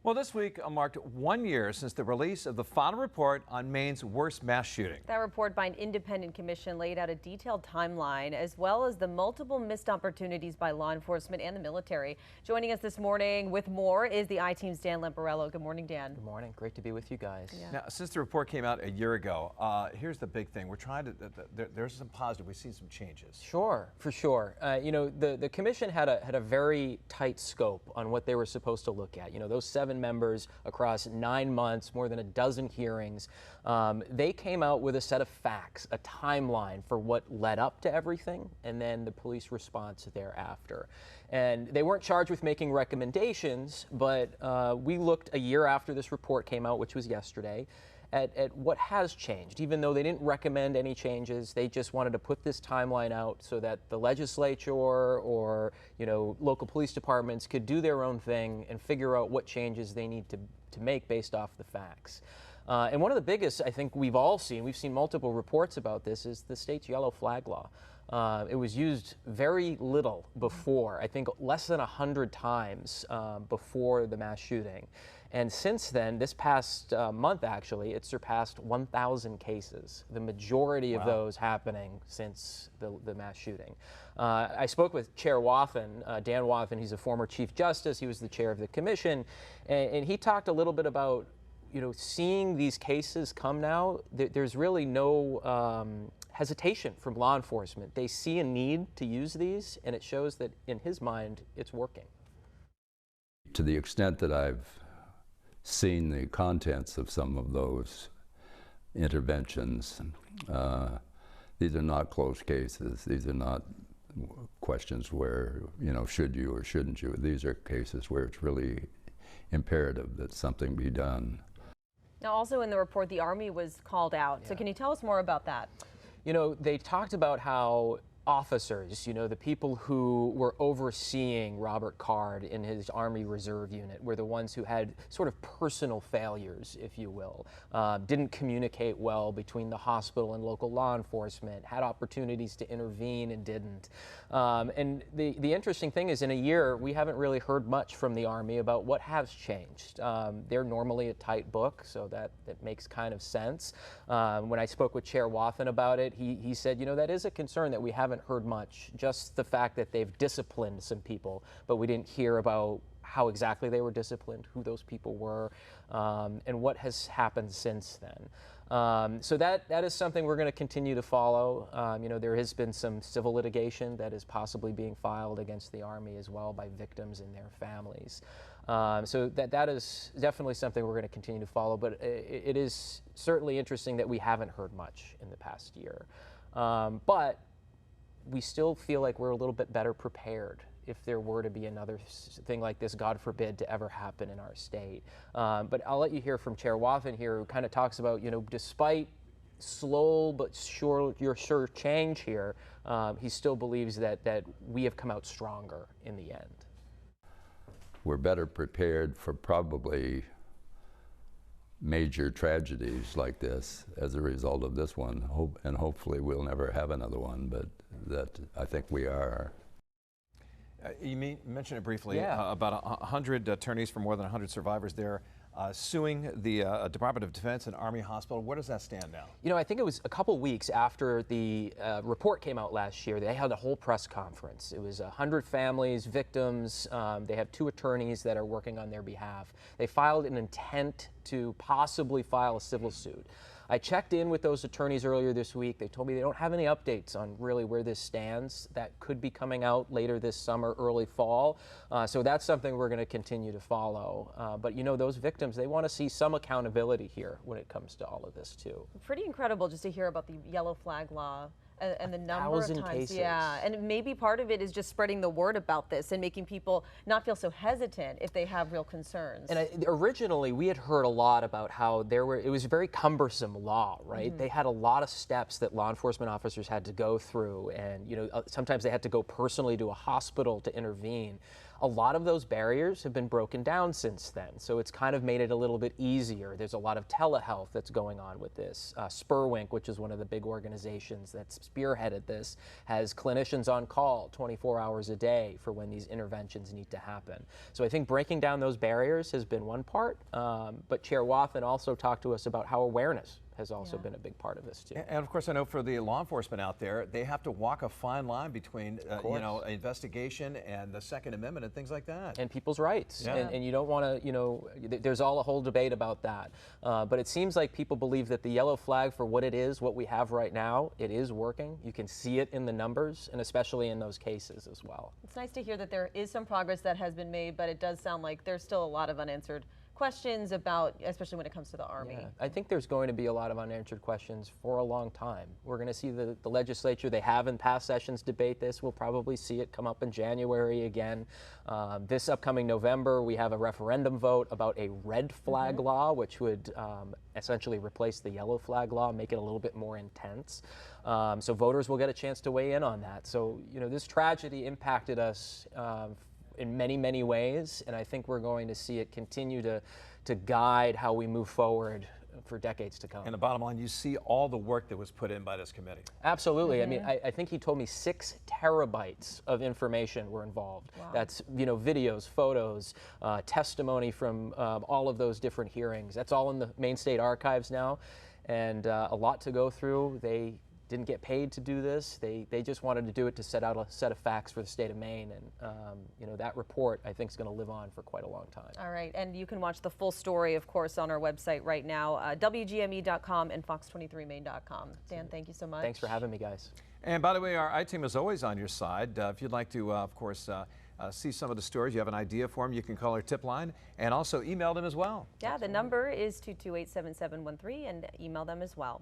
Well, this week marked 1 year since the release of the final report on Maine's worst mass shooting. That report by an independent commission laid out a detailed timeline as well as the multiple missed opportunities by law enforcement and the military. Joining us this morning with more is the I-Team's Dan Lampariello. Good morning, Dan. Good morning. Great to be with you guys. Yeah. Now, since the report came out a year ago, here's the big thing. We're trying to, there's some positive. We've seen some changes. Sure, for sure. The commission had a very tight scope on what they were supposed to look at. Those 7 members across 9 months, more than a dozen hearings. They came out with a set of facts, a timeline for what led up to everything, and then the police response thereafter. And they weren't charged with making recommendations, but we looked a year after this report came out, which was yesterday, at what has changed. Even though they didn't recommend any changes, they just wanted to put this timeline out so that the legislature or local police departments could do their own thing and figure out what changes they need to make based off the facts. And one of the biggest, I think we've seen multiple reports about this, is the state's yellow flag law. It was used very little before, I think less than 100 times before the mass shooting. And since then, this past month actually, it surpassed 1,000 cases, the majority of those happening since the mass shooting. I spoke with Chair Wathen, Dan Wathen. He's a former Chief Justice. He was the chair of the commission, and he talked a little bit about seeing these cases come now. There's really no hesitation from law enforcement. They see a need to use these, and it shows that in his mind, it's working. To the extent that I've seen the contents of some of those interventions, these are not closed cases. These are not questions where, should you or shouldn't you. These are cases where it's really imperative that something be done. Now, also in the report, the Army was called out. Yeah. So can you tell us more about that? They talked about how officers, the people who were overseeing Robert Card in his Army Reserve unit were the ones who had sort of personal failures, if you will, didn't communicate well between the hospital and local law enforcement, had opportunities to intervene and didn't. And the interesting thing is, in a year, we haven't really heard much from the Army about what has changed. They're normally a tight book, so that makes kind of sense. When I spoke with Chair Wathen about it, he said, that is a concern that we haven't heard much, just the fact that they've disciplined some people, but we didn't hear about how exactly they were disciplined, who those people were, and what has happened since then. So that is something we're going to continue to follow. There has been some civil litigation that is possibly being filed against the Army as well by victims and their families. So that is definitely something we're going to continue to follow, but it is certainly interesting that we haven't heard much in the past year. But we still feel like we're a little bit better prepared if there were to be another thing like this, God forbid, to ever happen in our state. But I'll let you hear from Chair Wathen here, who kind of talks about, despite slow but sure change here, he still believes that we have come out stronger in the end. We're better prepared for probably major tragedies like this as a result of this one, and hopefully we'll never have another one, but that I think we are. You mentioned it briefly, about 100 attorneys for more than 100 survivors there suing the Department of Defense and Army Hospital. Where does that stand now? I think it was a couple weeks after the report came out last year. They held a whole press conference. It was 100 families, victims. They have 2 attorneys that are working on their behalf. They filed an intent to possibly file a civil suit. I checked in with those attorneys earlier this week. They told me they don't have any updates on really where this stands. That could be coming out later this summer, early fall. So that's something we're going to continue to follow. But those victims, they want to see some accountability here when it comes to all of this too. Pretty incredible just to hear about the yellow flag law. And the number of times, cases. Yeah, and maybe part of it is just spreading the word about this and making people not feel so hesitant if they have real concerns. And originally, we had heard a lot about how it was a very cumbersome law, right? Mm-hmm. They had a lot of steps that law enforcement officers had to go through, and sometimes they had to go personally to a hospital to intervene. A lot of those barriers have been broken down since then, so it's kind of made it a little bit easier. There's a lot of telehealth that's going on with this. Spurwink, which is one of the big organizations that's spearheaded this, has clinicians on call 24 hours a day for when these interventions need to happen. So I think breaking down those barriers has been one part, but Chair Wathen also talked to us about how awareness has also been a big part of this too. And of course, I know for the law enforcement out there, they have to walk a fine line between you know, investigation and the Second Amendment and things like that. And people's rights. Yeah. And you don't want to, you know, there's all a whole debate about that. But it seems like people believe that the yellow flag, for what it is, what we have right now, it is working. You can see it in the numbers, and especially in those cases as well. It's nice to hear that there is some progress that has been made, but it does sound like there's still a lot of unanswered questions about, especially when it comes to the Army. Yeah, I think there's going to be a lot of unanswered questions for a long time. We're going to see the legislature, they have in past sessions debate this. We'll probably see it come up in January again. This upcoming November, we have a referendum vote about a red flag law, which would essentially replace the yellow flag law, make it a little bit more intense. So voters will get a chance to weigh in on that. So, you know, this tragedy impacted us in many, many ways, and I think we're going to see it continue to guide how we move forward for decades to come. And the bottom line, you see all the work that was put in by this committee. Absolutely. I mean, I think he told me 6 terabytes of information were involved. Wow. That's, you know, videos, photos, testimony from all of those different hearings. That's all in the Maine State Archives now, and a lot to go through. They didn't get paid to do this. They just wanted to do it to set out a set of facts for the state of Maine, and you know, that report I think is going to live on for quite a long time. All right, and you can watch the full story, of course, on our website right now, WGME.com and Fox23Maine.com. Dan, thank you so much. Thanks for having me, guys. And by the way, our I-Team is always on your side. If you'd like to, of course, see some of the stories, you have an idea for them, you can call our tip line and also email them as well. Yeah, the number is 228-7713, and email them as well.